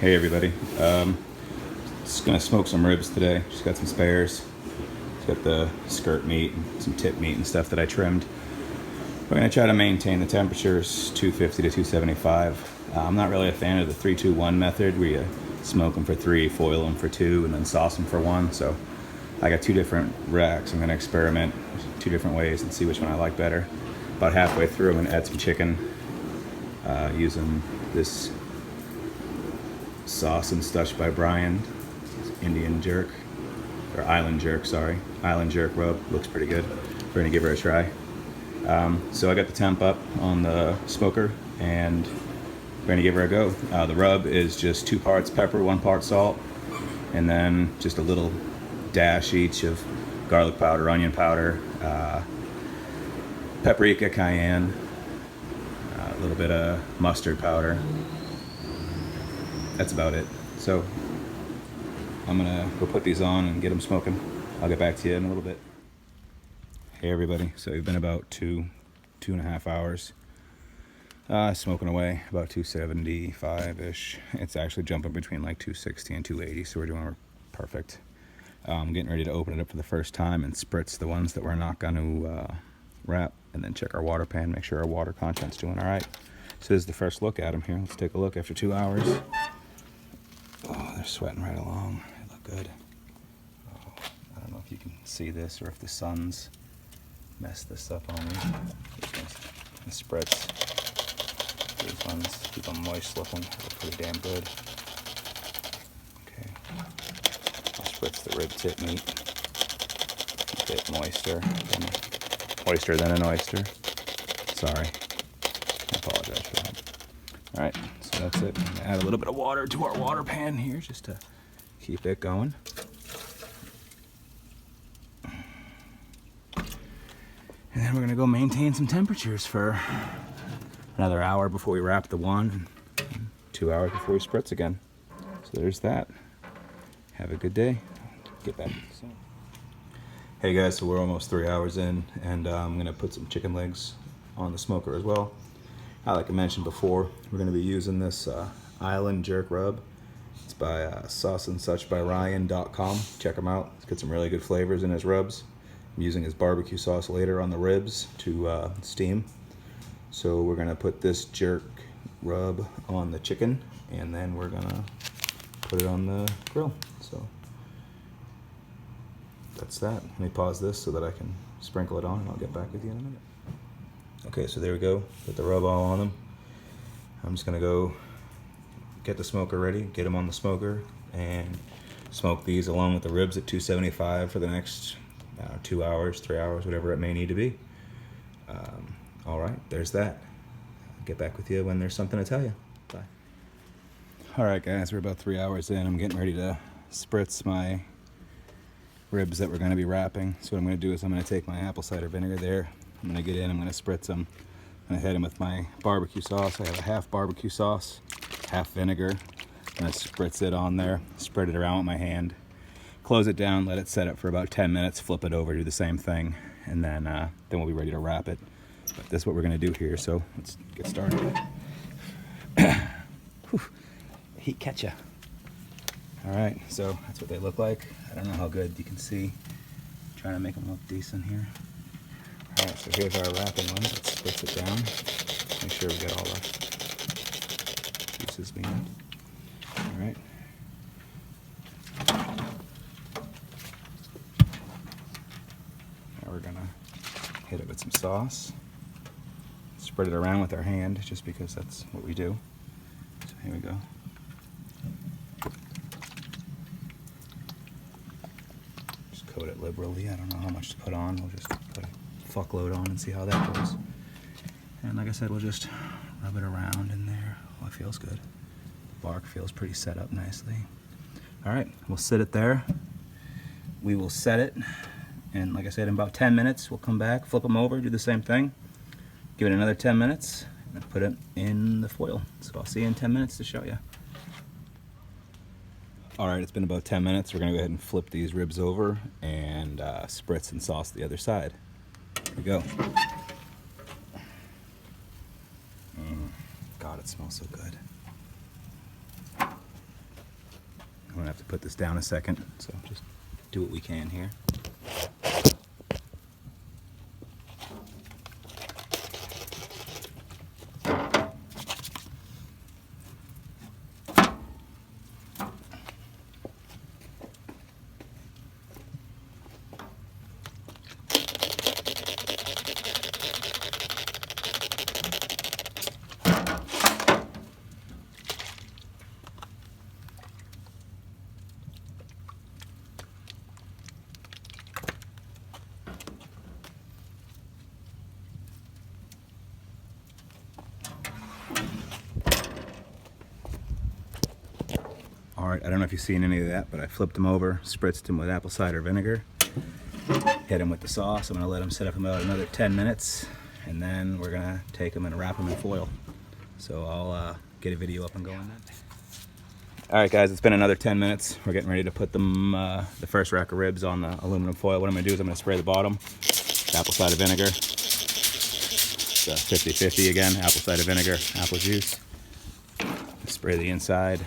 Hey everybody, just gonna smoke some ribs today. Just got some spares. Just got the skirt meat and some tip meat and stuff that I trimmed. We're gonna try to maintain the temperatures 250 to 275. I'm not really a fan of the 3-2-1 method where you smoke them for 3, foil them for 2, and then sauce them for 1. So I got 2 different racks. I'm gonna experiment 2 different ways and see which one I like better. About halfway through, I'm gonna add some chicken using this Sauce and Stush by Brian, Indian jerk, or island jerk, sorry. Island jerk rub, looks pretty good. We're gonna give her a try. So I got the temp up on the smoker and we're gonna give her a go. The rub is just 2 parts pepper, 1 part salt, and then just a little dash each of garlic powder, onion powder, paprika, cayenne, a little bit of mustard powder. That's about it. So I'm gonna go put these on and get them smoking. I'll get back to you in a little bit. Hey everybody, so we've been about 2.5 hours smoking away, about 275-ish. It's actually jumping between like 260 and 280, so we're doing perfect. I'm getting ready to open it up for the first time and spritz the ones that we're not gonna wrap, and then check our water pan, make sure our water content's doing all right. So this is the first look at them here. Let's take a look after 2 hours. Oh, they're sweating right along. They look good. Oh, I don't know if you can see this or if the sun's messed this up on me. The spritz. These ones keep them moist looking. They're pretty damn good. Okay. I'll spritz the rib tip meat. Keep it moister than an oyster. Sorry. I apologize for that. All right, so that's it. I'm gonna add a little bit of water to our water pan here just to keep it going. And then we're gonna go maintain some temperatures for another hour before we wrap the one, and 2 hours before we spritz again. So there's that. Have a good day. Get back soon. Hey guys, so we're almost 3 hours in, and I'm gonna put some chicken legs on the smoker as well. Like I mentioned before, we're going to be using this Island Jerk Rub. It's by sauceandsuchbyryan.com. Check him out. He's got some really good flavors in his rubs. I'm using his barbecue sauce later on the ribs to steam. So we're going to put this jerk rub on the chicken, and then we're going to put it on the grill. So that's that. Let me pause this so that I can sprinkle it on, and I'll get back with you in a minute. Okay, so there we go. Put the rub all on them. I'm just gonna go get the smoker ready, get them on the smoker, and smoke these along with the ribs at 275 for the next 2 hours, 3 hours, whatever it may need to be. All right, there's that. I'll get back with you when there's something to tell you. Bye. All right, guys, we're about 3 hours in. I'm getting ready to spritz my ribs that we're gonna be wrapping. So what I'm gonna do is I'm gonna take my apple cider vinegar there. I'm gonna get in, I'm gonna spritz them. I'm gonna hit them with my barbecue sauce. I have a half barbecue sauce, half vinegar. I'm gonna spritz it on there, spread it around with my hand, close it down, let it set up for about 10 minutes, flip it over, do the same thing, and then we'll be ready to wrap it. But this is what we're gonna do here, so let's get started. Heat catch ya. All right, so that's what they look like. I don't know how good you can see. I'm trying to make them look decent here. All right, so here's our wrapping one. Let's spritz it down. Make sure we get all the pieces we need. All right. Now we're gonna hit it with some sauce. Spread it around with our hand, just because that's what we do. So here we go. Just coat it liberally. I don't know how much to put on. We'll just put a fuckload on and see how that goes. And like I said, we'll just rub it around in there. Oh, it feels good. The bark feels pretty set up nicely. All right, we'll sit it there. We will set it, and like I said, in about 10 minutes, we'll come back, flip them over, do the same thing, give it another 10 minutes, and then put it in the foil. So I'll see you in 10 minutes to show you. All right, it's been about 10 minutes. We're gonna go ahead and flip these ribs over and spritz and sauce the other side. Here we go. God, it smells so good. I'm gonna have to put this down a second, so just do what we can here. All right, I don't know if you've seen any of that, but I flipped them over, spritzed them with apple cider vinegar, hit them with the sauce. I'm gonna let them sit up about another 10 minutes, and then we're gonna take them and wrap them in foil. So I'll get a video up and going then. All right, guys, it's been another 10 minutes. We're getting ready to put them, the first rack of ribs on the aluminum foil. What I'm gonna do is I'm gonna spray the bottom, apple cider vinegar. It's 50-50 again, apple cider vinegar, apple juice. Spray the inside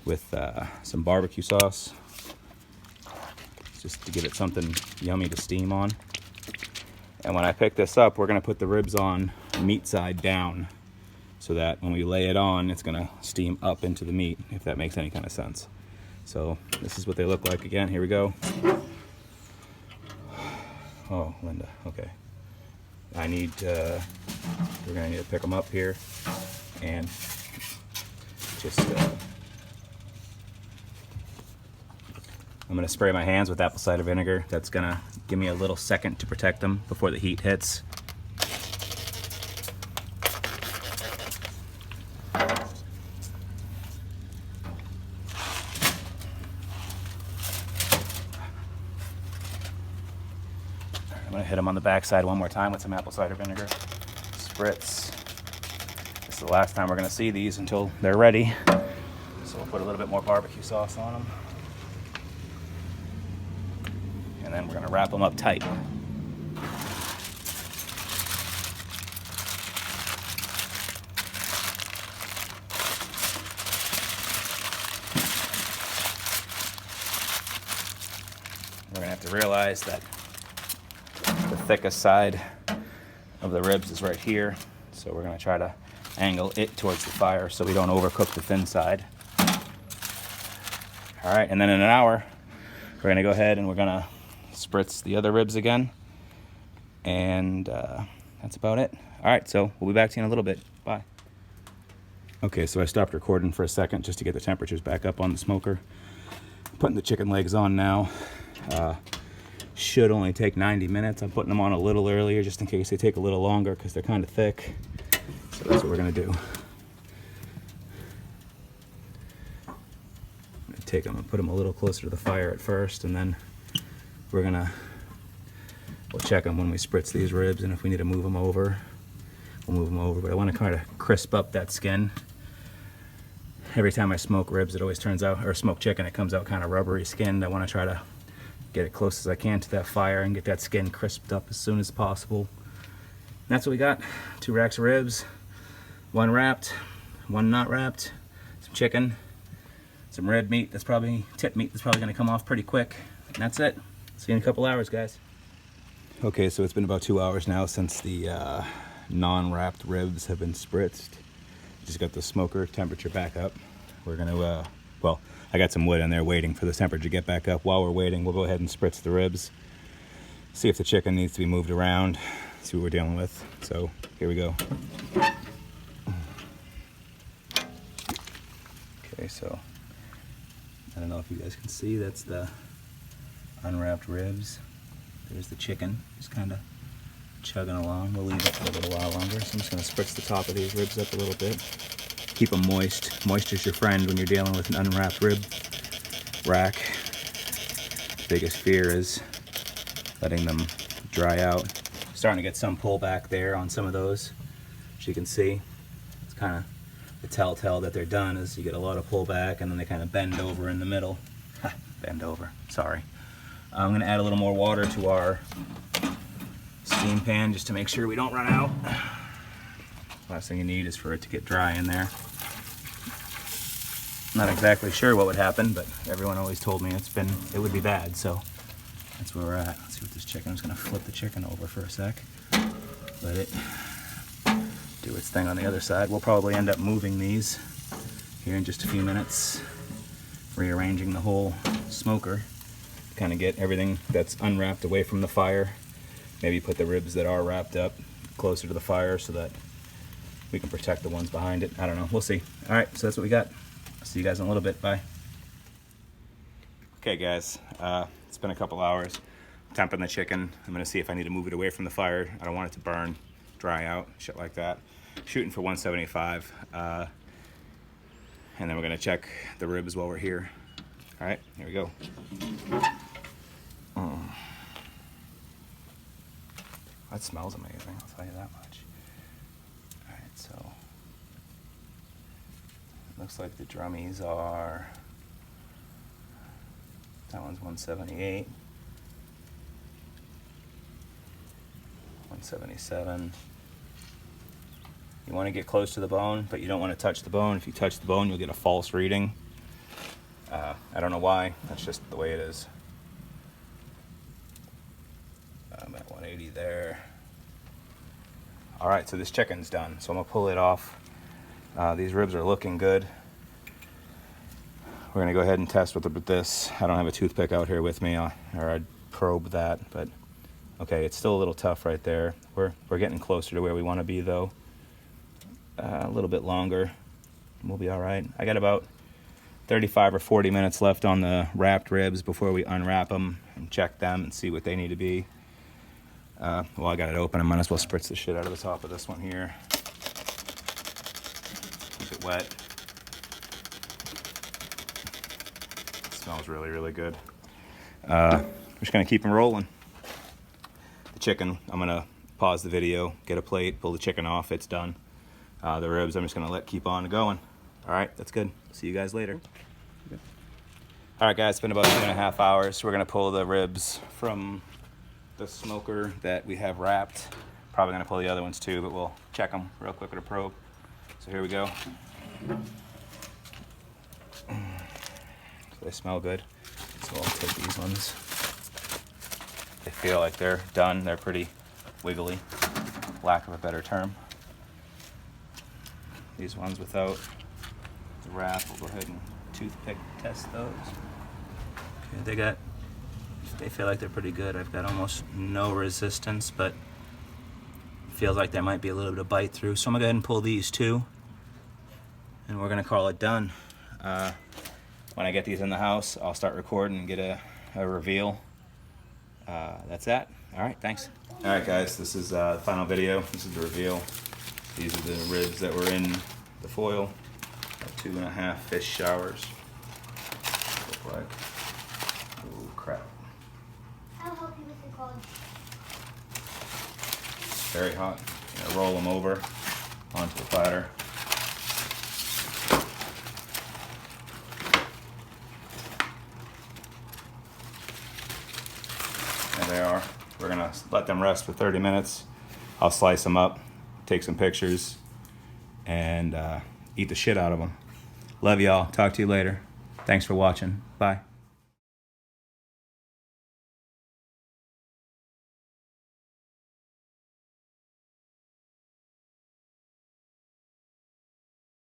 with some barbecue sauce, just to give it something yummy to steam on. And when I pick this up, we're gonna put the ribs on meat side down, so that when we lay it on, it's gonna steam up into the meat, if that makes any kind of sense. So this is what they look like again. Here we go. Oh, Linda, okay. We're gonna need to pick them up here and just I'm gonna spray my hands with apple cider vinegar. That's gonna give me a little second to protect them before the heat hits. I'm gonna hit them on the back side one more time with some apple cider vinegar. Spritz. This is the last time we're gonna see these until they're ready. So we'll put a little bit more barbecue sauce on them. And then we're gonna wrap them up tight. We're gonna have to realize that the thickest side of the ribs is right here. So we're gonna try to angle it towards the fire so we don't overcook the thin side. All right, and then in an hour, we're gonna go ahead and we're gonna spritz the other ribs again, and that's about it. All right, so we'll be back to you in a little bit. Bye. Okay, so I stopped recording for a second just to get the temperatures back up on the smoker. Putting the chicken legs on now. Should only take 90 minutes. I'm putting them on a little earlier just in case they take a little longer because they're kind of thick. So that's what we're gonna do. I'm gonna take them and put them a little closer to the fire at first, and then we'll check them when we spritz these ribs, and if we need to move them over, we'll move them over. But I want to kind of crisp up that skin. Every time I smoke ribs, it always turns out, or smoke chicken, it comes out kind of rubbery skinned. I want to try to get it close as I can to that fire and get that skin crisped up as soon as possible. And that's what we got. 2 racks of ribs, 1 wrapped, 1 not wrapped, some chicken, some red meat that's probably, tip meat that's probably going to come off pretty quick. And that's it. See you in a couple hours, guys. Okay, so it's been about 2 hours now since the non-wrapped ribs have been spritzed. Just got the smoker temperature back up. We're gonna, well, I got some wood in there waiting for the temperature to get back up. While we're waiting, we'll go ahead and spritz the ribs. See if the chicken needs to be moved around. See what we're dealing with. So, here we go. Okay, so, I don't know if you guys can see, that's the unwrapped ribs. There's the chicken, just kind of chugging along. We'll leave it for a little while longer. So I'm just going to spritz the top of these ribs up a little bit. Keep them moist. Moisture's your friend when you're dealing with an unwrapped rib rack. Biggest fear is letting them dry out. Starting to get some pullback there on some of those. As you can see, it's kind of the telltale that they're done is you get a lot of pullback and then they kind of bend over in the middle. Bend over, sorry. I'm going to add a little more water to our steam pan just to make sure we don't run out. Last thing you need is for it to get dry in there. Not exactly sure what would happen, but everyone always told me it would be bad, so that's where we're at. Let's see what this chicken, I'm just gonna flip the chicken over for a sec. Let it do its thing on the other side. We'll probably end up moving these here in just a few minutes, rearranging the whole smoker, kind of get everything that's unwrapped away from the fire. Maybe put the ribs that are wrapped up closer to the fire so that we can protect the ones behind it. I don't know, we'll see. All right, so that's what we got. I'll see you guys in a little bit, bye. Okay guys, it's been a couple hours. Temping the chicken. I'm gonna see if I need to move it away from the fire. I don't want it to burn, dry out, shit like that. Shooting for 175. And then we're gonna check the ribs while we're here. All right, here we go. That smells amazing, I'll tell you that much. All right, so it looks like the drummies are, that one's 178, 177. You want to get close to the bone, but you don't want to touch the bone. If you touch the bone, you'll get a false reading. I don't know why, that's just the way it is. I'm at 180 there. All right, so this chicken's done. So I'm gonna pull it off. These ribs are looking good. We're gonna go ahead and test with this. I don't have a toothpick out here with me, or I'd probe that, but okay, it's still a little tough right there. We're getting closer to where we wanna be though. A little bit longer, we'll be all right. I got about 35 or 40 minutes left on the wrapped ribs before we unwrap them and check them and see what they need to be. Well, I got it open. I might as well spritz the shit out of the top of this one here. Keep it wet. It smells really, really good. We're just gonna keep them rolling. The chicken, I'm gonna pause the video, get a plate, pull the chicken off, it's done. The ribs, I'm just gonna keep on going. All right, that's good. See you guys later. All right, guys, it's been about 2.5 hours. We're gonna pull the ribs from the smoker that we have wrapped. Probably gonna pull the other ones too, but we'll check them real quick with a probe. So here we go. So they smell good. So I'll take these ones. They feel like they're done. They're pretty wiggly, lack of a better term. These ones without the wrap, we'll go ahead and toothpick test those. Okay, they feel like they're pretty good. I've got almost no resistance, but it feels like there might be a little bit of bite through. So I'm gonna go ahead and pull these two, and we're gonna call it done. When I get these in the house, I'll start recording and get a reveal. That's that. All right, thanks. All right, guys, this is the final video. This is the reveal. These are the ribs that were in the foil. 2.5 fish showers. Look like. Oh crap. I'll help you with the cold. Very hot. I'm gonna roll them over onto the platter. There they are. We're gonna let them rest for 30 minutes. I'll slice them up, take some pictures, and eat the shit out of them. Love y'all. Talk to you later. Thanks for watching. Bye.